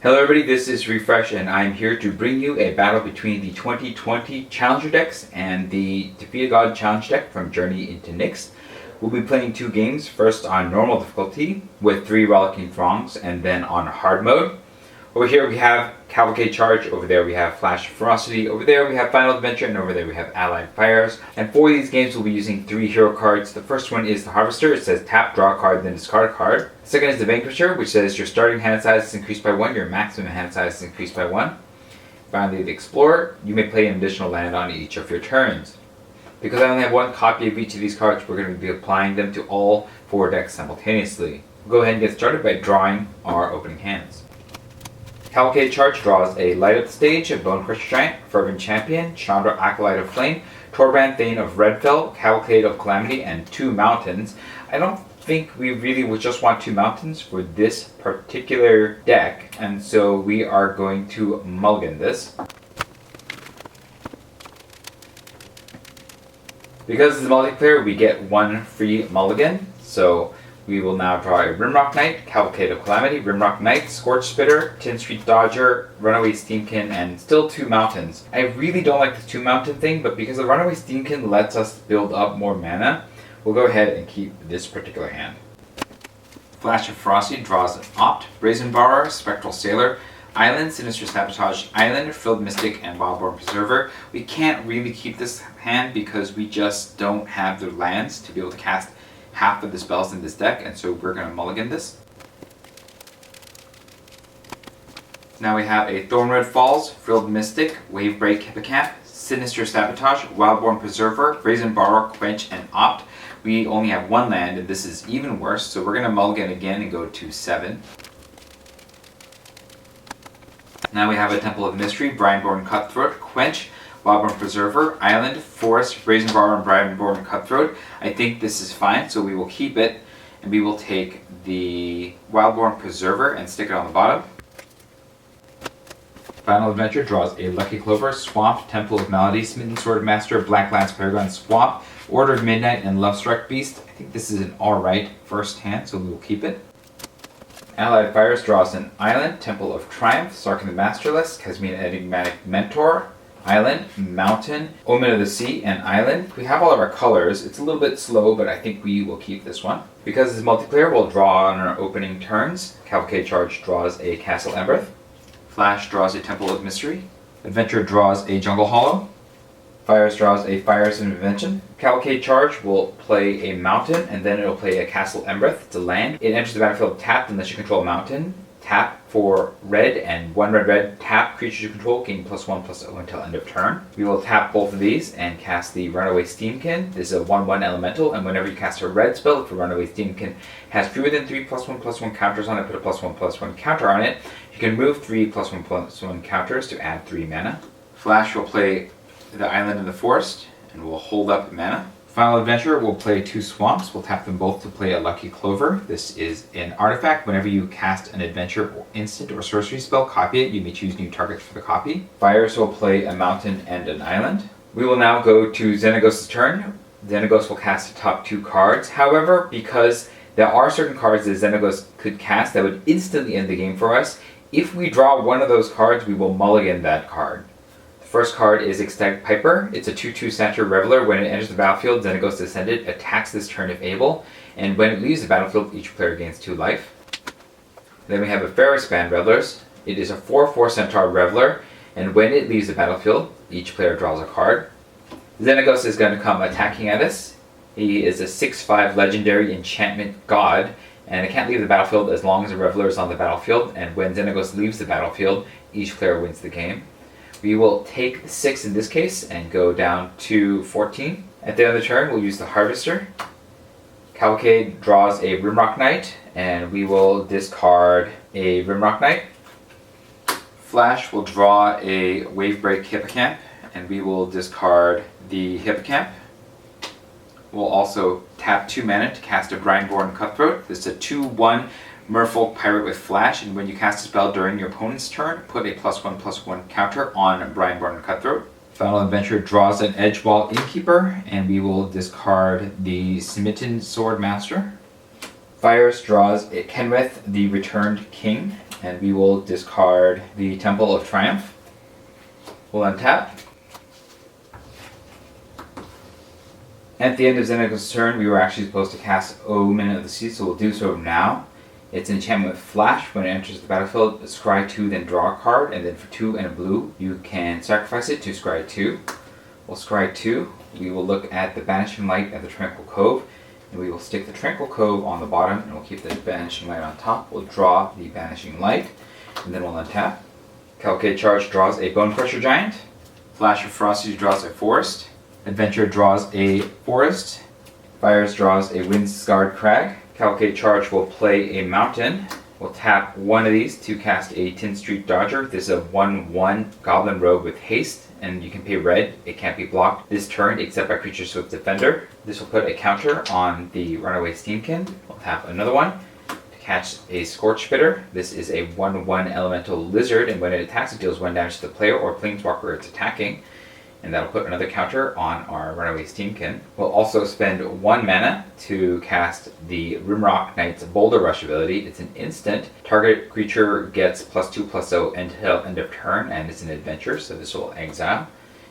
Hello everybody, this is Refresh and I'm here to bring you a battle between the 2020 Challenger decks and the Defeat a God Challenge deck from Journey into Nyx. We'll be playing two games, first on normal difficulty with 3 Rollicking Throngs and then on hard mode. Over here we have Cavalcade Charge, over there we have Flash of Ferocity, over there we have Final Adventure, and over there we have Allied Fires. And for these games we'll be using 3 hero cards. The first one is the Harvester. It says tap, draw a card, then discard a card. The second is the Vanquisher, which says your starting hand size is increased by 1, your maximum hand size is increased by 1. Finally, the Explorer. You may play an additional land on each of your turns. Because I only have 1 copy of each of these cards, we're going to be applying them to all 4 decks simultaneously. We'll go ahead and get started by drawing our opening hands. Cavalcade Charge draws a Light Up the Stage, a Bone Crusher Giant, Fervent Champion, Chandra Acolyte of Flame, Torbrand Thane of Redfell, Cavalcade of Calamity, and 2 mountains. I don't think we really would just want 2 mountains for this particular deck, and so we are going to mulligan this. Because it's multiplayer, we get 1 free mulligan, so we will now draw a Rimrock Knight, Cavalcade of Calamity, Rimrock Knight, Scorch Spitter, 10th Street Dodger, Runaway Steamkin, and still 2 mountains. I really don't like the 2 mountain thing, but because the Runaway Steamkin lets us build up more mana, we'll go ahead and keep this particular hand. Flash of Ferocity draws an Opt, Brazen Borrower, Spectral Sailor, Island, Sinister Sabotage Island, Frilled Mystic, and Wildborn Preserver. We can't really keep this hand because we just don't have the lands to be able to cast half of the spells in this deck, and so we're going to mulligan this. Now we have a Thornred Falls, Frilled Mystic, Wavebreak Hippocamp, Sinister Sabotage, Wildborn Preserver, Brazen Borrower, Quench, and Opt. We only have 1 land, and this is even worse, so we're going to mulligan again and go to 7. Now we have a Temple of Mystery, Brineborn Cutthroat, Quench, Wildborn Preserver, Island, Forest, Brazen Borrower, and Brineborn Cutthroat. I think this is fine, so we will keep it, and we will take the Wildborn Preserver and stick it on the bottom. Final Adventure draws a Lucky Clover, Swamp, Temple of Malady, Smitten Sword Master, Black Lance Paragon, Swamp, Order of Midnight, and Lovestruck Beast. I think this is an alright first hand, so we will keep it. Allied Fires draws an Island, Temple of Triumph, Sarkin the Masterless, Casmina Enigmatic Mentor, Island, Mountain, Omen of the Sea, and Island. We have all of our colors. It's a little bit slow, but I think we will keep this one. Because it's multiplayer, we'll draw on our opening turns. Cavalcade Charge draws a Castle Embereth. Flash draws a Temple of Mystery. Adventure draws a Jungle Hollow. Fires draws a Fires of Invention. Cavalcade Charge will play a Mountain, and then it'll play a Castle Embereth. It's a land. It enters the battlefield tapped unless you control a mountain. Tap for red, and 1 red, tap creatures you control, gain +1/+0 until end of turn. We will tap both of these and cast the Runaway Steamkin. This is a 1/1 elemental, and whenever you cast a red spell, if a Runaway Steamkin has fewer than 3 +1/+1 counters on it, put a +1/+1 counter on it. You can remove 3 +1/+1 counters to add 3 mana. Flash will play the Island and the Forest, and will hold up mana. Final Adventure will play 2 Swamps. We'll tap them both to play a Lucky Clover. This is an artifact. Whenever you cast an adventure or instant or sorcery spell, copy it. You may choose new targets for the copy. Fires will play a Mountain and an Island. We will now go to Xenagos' turn. Xenagos will cast the top 2 cards. However, because there are certain cards that Xenagos could cast that would instantly end the game for us, if we draw one of those cards, we will mulligan that card. First card is Extang Piper. It's a 2/2 Satyr Reveler. When it enters the battlefield, Xenagos Descendant attacks this turn if able, and when it leaves the battlefield, each player gains 2 life. Then we have a Ferrispan Revelers. It is a 4/4 Centaur Reveler, and when it leaves the battlefield, each player draws a card. Xenagos is going to come attacking at us. He is a 6/5 Legendary Enchantment God, and it can't leave the battlefield as long as a Reveler is on the battlefield, and when Xenagos leaves the battlefield, each player wins the game. We will take 6 in this case and go down to 14. At the end of the turn, we'll use the Harvester. Cavalcade draws a Rimrock Knight, and we will discard a Rimrock Knight. Flash will draw a Wavebreak Hippocamp, and we will discard the Hippocamp. We'll also tap 2 mana to cast a Brineborn Cutthroat. This is a 2/1 Merfolk Pirate with Flash, and when you cast a spell during your opponent's turn, put a +1/+1 counter on Brineborn Cutthroat. Final Adventure draws an Edgewall Innkeeper, and we will discard the Smitten Sword Master. Fires draws a Kenrith, the Returned King, and we will discard the Temple of Triumph. We'll untap. At the end of Xenagos' turn, we were actually supposed to cast Omen of the Sea, so we'll do so now. It's an enchantment with Flash. When it enters the battlefield, scry 2, then draw a card, and then for 2 and a blue, you can sacrifice it to scry 2. We'll scry 2. We will look at the Banishing Light at the Tranquil Cove, and we will stick the Tranquil Cove on the bottom, and we'll keep the Banishing Light on top. We'll draw the Banishing Light, and then we'll untap. Cavalcade Charge draws a Bone Crusher Giant. Flash of Ferocity draws a Forest. Adventure draws a Forest. Fires draws a Wind-Scarred Crag. Cavalcade Charge will play a Mountain. We'll tap one of these to cast a Tin Street Dodger. This is a 1/1 Goblin Rogue with haste, and you can pay red. It can't be blocked this turn except by creatures with Defender. This will put a counter on the Runaway Steamkin. We'll tap another one to catch a Scorch Spitter. This is a 1/1 Elemental Lizard, and when it attacks, it deals 1 damage to the player or Planeswalker it's attacking. And that'll put another counter on our Runaway Steamkin. We'll also spend 1 mana to cast the Rimrock Knight's Boulder Rush ability. It's an instant. Target creature gets +2/+0 until end of turn, and it's an adventure, so this will exile.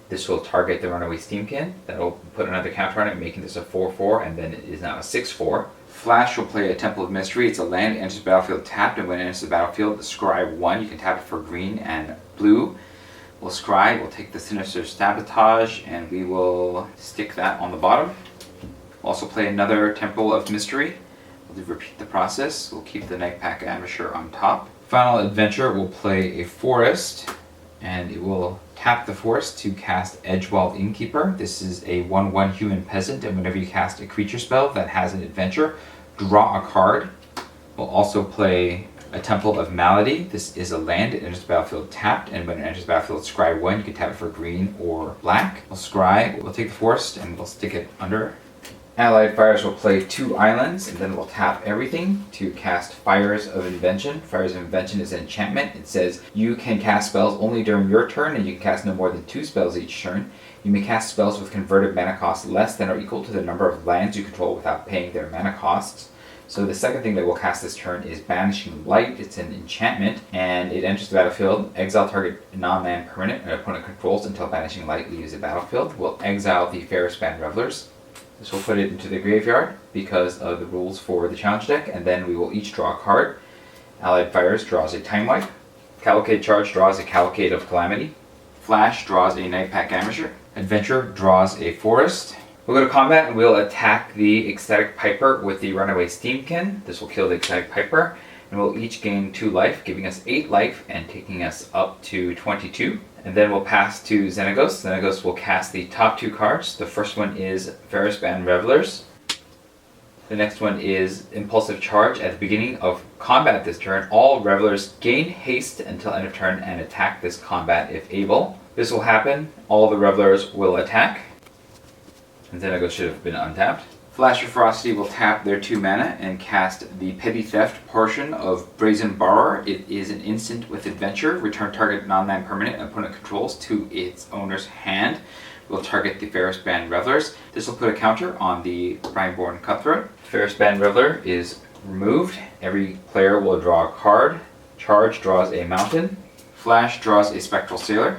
This will target the Runaway Steamkin. That'll put another counter on it, making this a 4/4, and then it is now a 6/4. Flash will play a Temple of Mystery. It's a land, it enters the battlefield tapped, and when it enters the battlefield, scry 1. You can tap it for green and blue. We'll scry, we'll take the Sinister Sabotage, and we will stick that on the bottom. We'll also play another Temple of Mystery. We'll repeat the process. We'll keep the Nightpack Ambusher on top. Final Adventure will play a Forest, and it will tap the Forest to cast Edgewall Innkeeper. This is a 1/1 Human Peasant, and whenever you cast a creature spell that has an adventure, draw a card. We'll also play a Temple of Malady. This is a land. It enters the battlefield tapped, and when it enters the battlefield, scry 1. You can tap it for green or black. We'll scry. We'll take the Forest, and we'll stick it under. Allied Fires will play 2 islands, and then we'll tap everything to cast Fires of Invention. Fires of Invention is an enchantment. It says you can cast spells only during your turn, and you can cast no more than 2 spells each turn. You may cast spells with converted mana cost less than or equal to the number of lands you control without paying their mana costs. So the second thing that we'll cast this turn is Banishing Light. It's an enchantment, and it enters the battlefield. Exile target non-land permanent an opponent controls until Banishing Light leaves the battlefield. We'll exile the Ferrispan Revelers. This will put it into the graveyard because of the rules for the challenge deck, and then we will each draw a card. Allied Fires draws a Time Wipe. Cavalcade Charge draws a Cavalcade of Calamity. Flash draws a Nightpack Ambusher. Adventure draws a Forest. We'll go to combat, and we'll attack the Extang Piper with the Runaway Steamkin. This will kill the Extang Piper, and we'll each gain 2 life, giving us 8 life and taking us up to 22. And then we'll pass to Xenagos. Xenagos will cast the top 2 cards. The first one is Ferrispan Revelers. The next one is Impulsive Charge. At the beginning of combat this turn, all Revelers gain haste until end of turn and attack this combat if able. This will happen. All the Revelers will attack. And Xenagos should have been untapped. Flash of Ferocity will tap their 2 mana and cast the Petty Theft portion of Brazen Borrower. It is an instant with adventure. Return target non-land permanent opponent controls to its owner's hand. We'll target the Ferrispan Revelers. This will put a counter on the Brineborn Cutthroat. Ferrispan Reveler is removed. Every player will draw a card. Charge draws a Mountain. Flash draws a Spectral Sailor.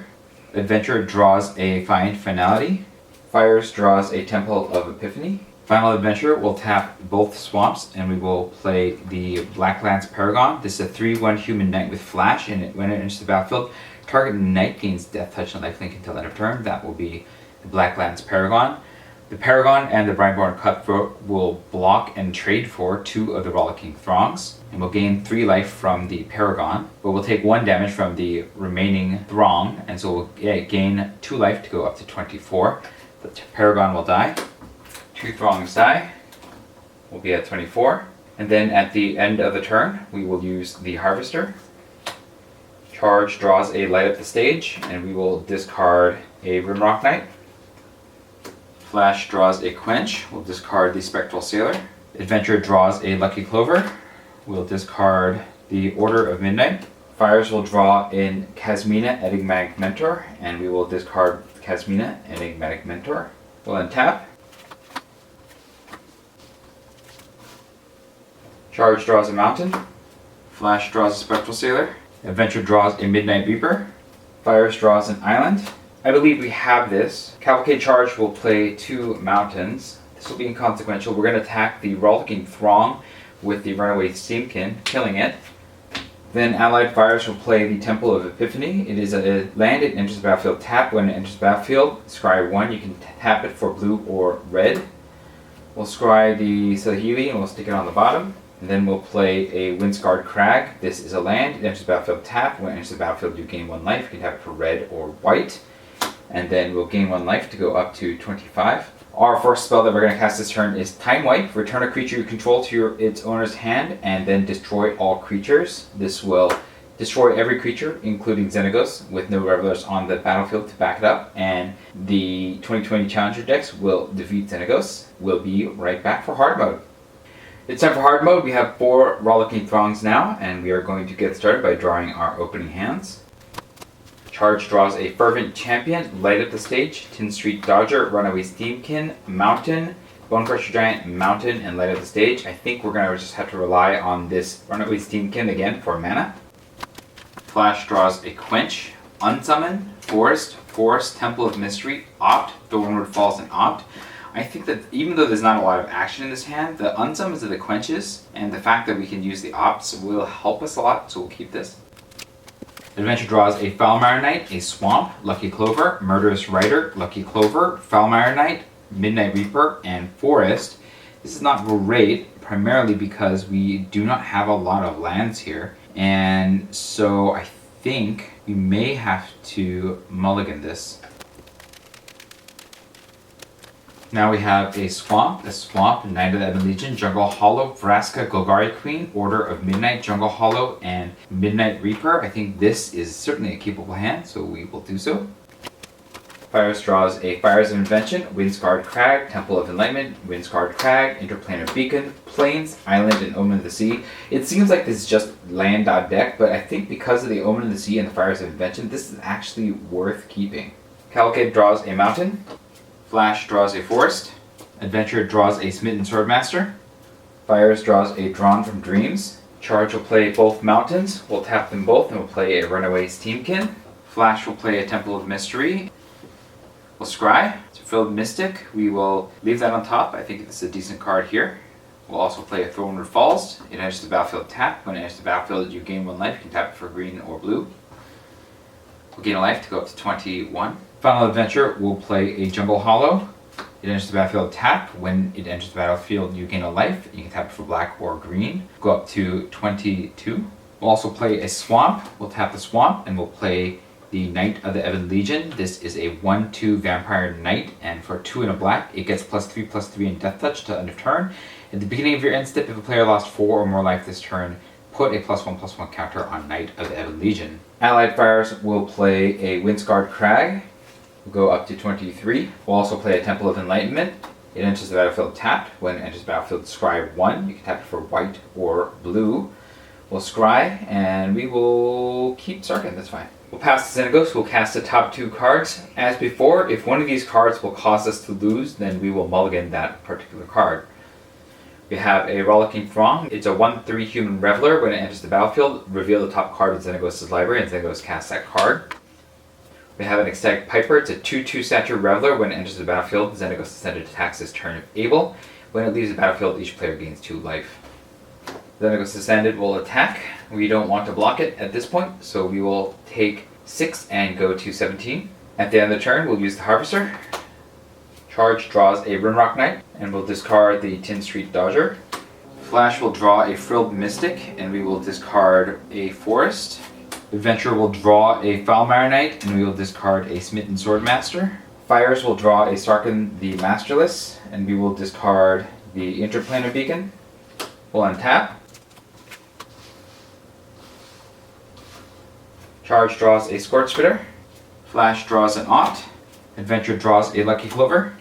Adventure draws a Find Finality. Fires draws a Temple of Epiphany. Final Adventure will tap both swamps, and we will play the Blacklands Paragon. This is a 3/1 Human Knight with Flash, and when it enters the battlefield, target knight gains Death Touch and lifelink until end of turn. That will be the Blacklands Paragon. The Paragon and the Brineborn Cutthroat will block and trade for 2 of the Rollicking Throngs, and we'll gain 3 life from the Paragon, but we'll take 1 damage from the remaining Throng, and so we'll gain 2 life to go up to 24. The Paragon will die. 2 Throngs die. We'll be at 24. And then at the end of the turn, we will use the Harvester. Charge draws a Light Up the Stage, and we will discard a Rimrock Knight. Flash draws a Quench. We'll discard the Spectral Sailor. Adventure draws a Lucky Clover. We'll discard the Order of Midnight. Fires will draw in Kasmina, Enigmatic Mentor, and we will discard Kasmina, Enigmatic Mentor. We'll untap. Charge draws a Mountain. Flash draws a Spectral Sailor. Adventure draws a Midnight Reaper. Fires draws an island. I believe we have this. Cavalcade Charge will play 2 mountains. This will be inconsequential. We're going to attack the Rollicking Throng with the Runaway Steamkin, killing it. Then Allied Fires will play the Temple of Epiphany. It is a land. It enters the battlefield tapped. When it enters the battlefield, scry 1. You can tap it for blue or red. We'll scry the Sahili and we'll stick it on the bottom. And then we'll play a Windscarred Crag. This is a land. It enters the battlefield tapped. When it enters the battlefield, you gain 1 life. You can tap it for red or white. And then we'll gain 1 life to go up to 25. Our first spell that we're going to cast this turn is Time Wipe. Return a creature you control to its owner's hand and then destroy all creatures. This will destroy every creature, including Xenagos, with no Revelers on the battlefield to back it up. And the 2020 Challenger decks will defeat Xenagos. We'll be right back for Hard Mode. It's time for Hard Mode. We have 4 Rollicking Throngs now, and we are going to get started by drawing our opening hands. Charge draws a Fervent Champion, Light Up the Stage, Tin Street Dodger, Runaway Steamkin, Mountain, Bonecrusher Giant, Mountain, and Light Up the Stage. I think we're going to just have to rely on this Runaway Steamkin again for mana. Flash draws a Quench, Unsummon, Forest, Temple of Mystery, Opt, Thornwood Falls, and Opt. I think that even though there's not a lot of action in this hand, the unsummons of the Quenches and the fact that we can use the Opts will help us a lot, so we'll keep this. Adventure draws a Foulmire Knight, a Swamp, Lucky Clover, Murderous Rider, Lucky Clover, Foulmire Knight, Midnight Reaper, and Forest. This is not great, primarily because we do not have a lot of lands here, and so I think we may have to mulligan this. Now we have a Swamp, Knight of the Ebon Legion, Jungle Hollow, Vraska, Golgari Queen, Order of Midnight, Jungle Hollow, and Midnight Reaper. I think this is certainly a keepable hand, so we will do so. Fires draws a Fires of Invention, Windscarred Crag, Temple of Enlightenment, Windscarred Crag, Interplanar Beacon, Plains, Island, and Omen of the Sea. It seems like this is just land deck, but I think because of the Omen of the Sea and the Fires of Invention, this is actually worth keeping. Cavalcade draws a Mountain. Flash draws a Forest. Adventure draws a Smitten Swordmaster. Fires draws a Drawn from Dreams. Charge will play both mountains. We'll tap them both and we'll play a Runaway Steamkin. Flash will play a Temple of Mystery. We'll scry. It's a Filled Mystic. We will leave that on top. I think this is a decent card here. We'll also play a Thornwood Falls. It enters the battlefield tapped. When it enters the battlefield, you gain 1 life. You can tap it for green or blue. We'll gain a life to go up to 21. Final Adventure will play a Jungle Hollow. It enters the battlefield tapped. When it enters the battlefield, you gain a life. You can tap it for black or green. Go up to 22. We'll also play a Swamp. We'll tap the Swamp and we'll play the Knight of the Ebon Legion. This is a 1/2 Vampire Knight, and for 2 and a black, it gets +3/+3 in Death Touch to end of turn. At the beginning of your end step, if a player lost 4 or more life this turn, put a +1/+1 counter on Knight of the Ebon Legion. Allied Fires will play a Windscarred Crag. We'll go up to 23. We'll also play a Temple of Enlightenment. It enters the battlefield tapped. When it enters the battlefield, scry 1. You can tap it for white or blue. We'll scry, and we will keep Sarkin, that's fine. We'll pass the Xenagos, we'll cast the top 2 cards. As before, if one of these cards will cause us to lose, then we will mulligan that particular card. We have a Rollicking Throng. It's a 1/3 human Reveler. When it enters the battlefield, reveal the top card of Xenagos' library, and Xenagos casts that card. We have an Extang Piper. It's a 2/2 stature Reveler. When it enters the battlefield, Xenagos Ascended attacks this turn if able. When it leaves the battlefield, each player gains 2 life. Xenagos Ascended will attack. We don't want to block it at this point, so we will take 6 and go to 17. At the end of the turn, we'll use the Harvester. Charge draws a Rimrock Knight, and we'll discard the Tin Street Dodger. Flash will draw a Frilled Mystic, and we will discard a Forest. Adventure will draw a Foulmire Knight, and we will discard a Smitten Swordmaster. Fires will draw a Sarkin the Masterless, and we will discard the Interplanar Beacon. We'll untap. Charge draws a Scorchspitter. Flash draws an Opt. Adventure draws a Lucky Clover.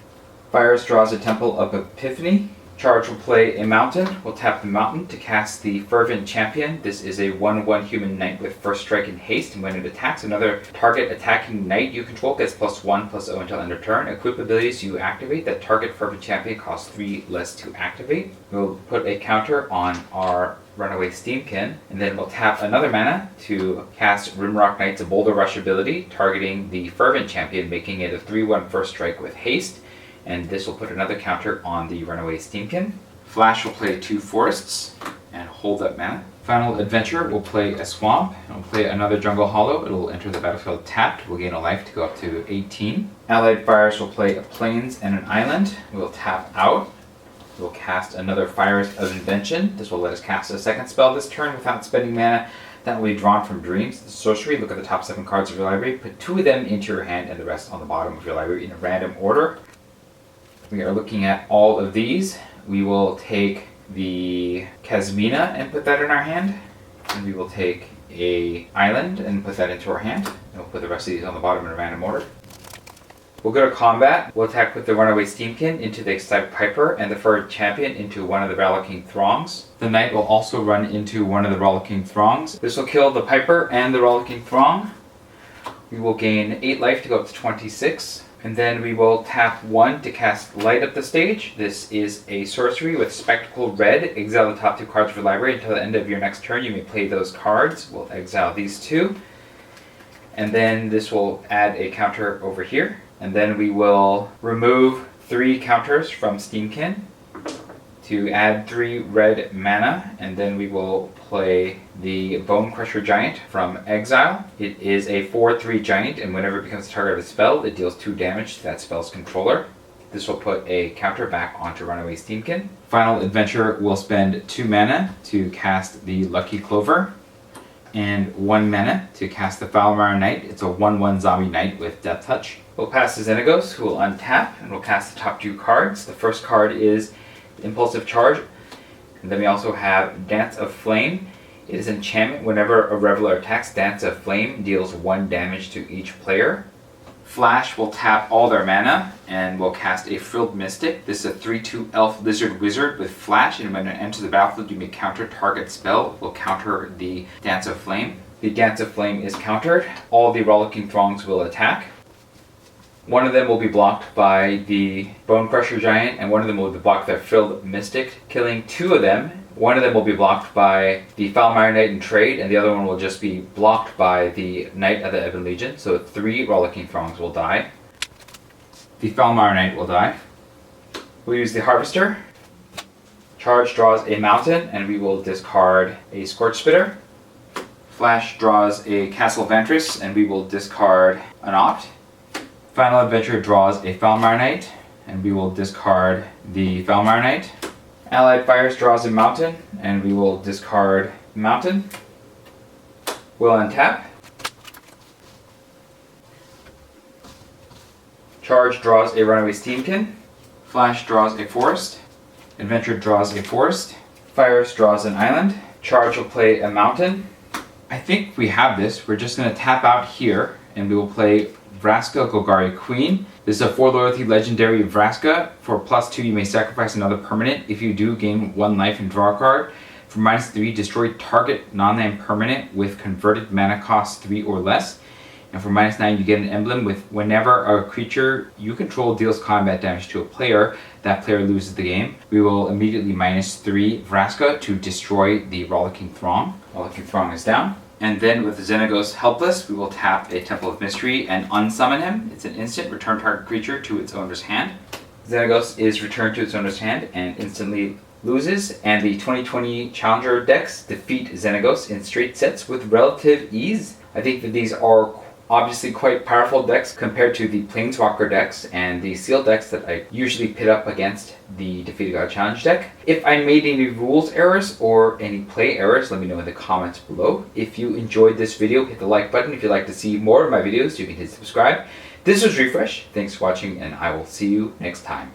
Fires draws a Temple of Epiphany. Charge will play a Mountain. We'll tap the Mountain to cast the Fervent Champion. This is a 1/1 human knight with first strike and haste, and when it attacks another target attacking knight you control gets +1/+0 until end of turn. Equip abilities you activate. That target Fervent Champion costs 3 less to activate. We'll put a counter on our Runaway Steamkin, and then we'll tap another mana to cast Rimrock Knight's Boulder Rush ability, targeting the Fervent champion, making it a 3/1 first strike with haste, and this will put another counter on the Runaway Steamkin. Flash will play 2 forests and hold that mana. Final Adventure will play a swamp, and will play another Jungle Hollow. It will enter the battlefield tapped, will gain a life to go up to 18. Allied Fires will play a Plains and an Island. We will tap out. We'll cast another Fires of Invention. This will let us cast a second spell this turn without spending mana. That will be drawn from Dreams. The sorcery, look at the top 7 cards of your library, put 2 of them into your hand and the rest on the bottom of your library in a random order. We are looking at all of these. We will take the Kasmina and put that in our hand. And we will take a Island and put that into our hand. And we'll put the rest of these on the bottom in a random order. We'll go to combat. We'll attack with the Runaway Steamkin into the Extang Piper and the Furred Champion into one of the Rollicking Throngs. The Knight will also run into one of the Rollicking Throngs. This will kill the Piper and the Rollicking Throng. We will gain 8 life to go up to 26. And then we will tap 1 to cast Light Up the Stage. This is a sorcery with Spectacle Red. Exile the top 2 cards of your library. Until the end of your next turn, you may play those cards. We'll exile these 2. And then this will add a counter over here. And then we will remove 3 counters from Steamkin to add 3 red mana. And then we will play the Bone Crusher Giant from exile. It is a 4/3 giant, and whenever it becomes the target of a spell, it deals 2 damage to that spell's controller. This will put a counter back onto Runaway Steamkin. Final Adventure will spend 2 mana to cast the Lucky Clover, and 1 mana to cast the Foulmire Knight. It's a 1/1 zombie knight with Death Touch. We'll pass to Xenagos, who will untap, and we'll cast the top 2 cards. The first card is Impulsive Charge, and then we also have Dance of Flame. It is an enchantment. Whenever a Reveler attacks, Dance of Flame deals 1 damage to each player. Flash will tap all their mana, and will cast a Frilled Mystic. This is a 3/2 Elf Lizard Wizard with Flash, and when it enters the battlefield, you may counter target spell. Will counter the Dance of Flame. The Dance of Flame is countered. All the Rollicking Throngs will attack. One of them will be blocked by the Bone Crusher Giant, and one of them will be blocked by Frilled Mystic, killing 2 of them. One of them will be blocked by the Foulmire Knight in trade, and the other one will just be blocked by the Knight of the Ebon Legion, so 3 Rollicking Throngs will die. The Foulmire Knight will die. We'll use the Harvester. Charge draws a Mountain, and we will discard a Scorch Spitter. Flash draws a Castle Vantress, and we will discard an Opt. Final Adventure draws a Foulmire Knight, and we will discard the Foulmire Knight. Allied Fires draws a Mountain, and we will discard Mountain. We'll untap. Charge draws a Runaway Steamkin. Flash draws a Forest. Adventure draws a Forest. Fires draws an Island. Charge will play a Mountain. I think we have this. We're just going to tap out here, and we will play Vraska Golgari Queen. This is a 4 loyalty legendary Vraska. For +2, you may sacrifice another permanent. If you do, gain 1 life and draw a card. For -3, destroy target non-land permanent with converted mana cost 3 or less. And for -9, you get an emblem with whenever a creature you control deals combat damage to a player, that player loses the game. We will immediately -3 Vraska to destroy the Rollicking Throng. Rollicking Throng is down. And then with Xenagos Helpless, we will tap a Temple of Mystery and unsummon him. It's an instant, return target creature to its owner's hand. Xenagos is returned to its owner's hand and instantly loses, and the 2020 Challenger decks defeat Xenagos in straight sets with relative ease. I think that these are obviously quite powerful decks compared to the Planeswalker decks and the Seal decks that I usually pit up against the Defeated God Challenge deck. If I made any rules errors or any play errors, let me know in the comments below. If you enjoyed this video, hit the like button. If you'd like to see more of my videos, you can hit subscribe. This was Refresh. Thanks for watching, and I will see you next time.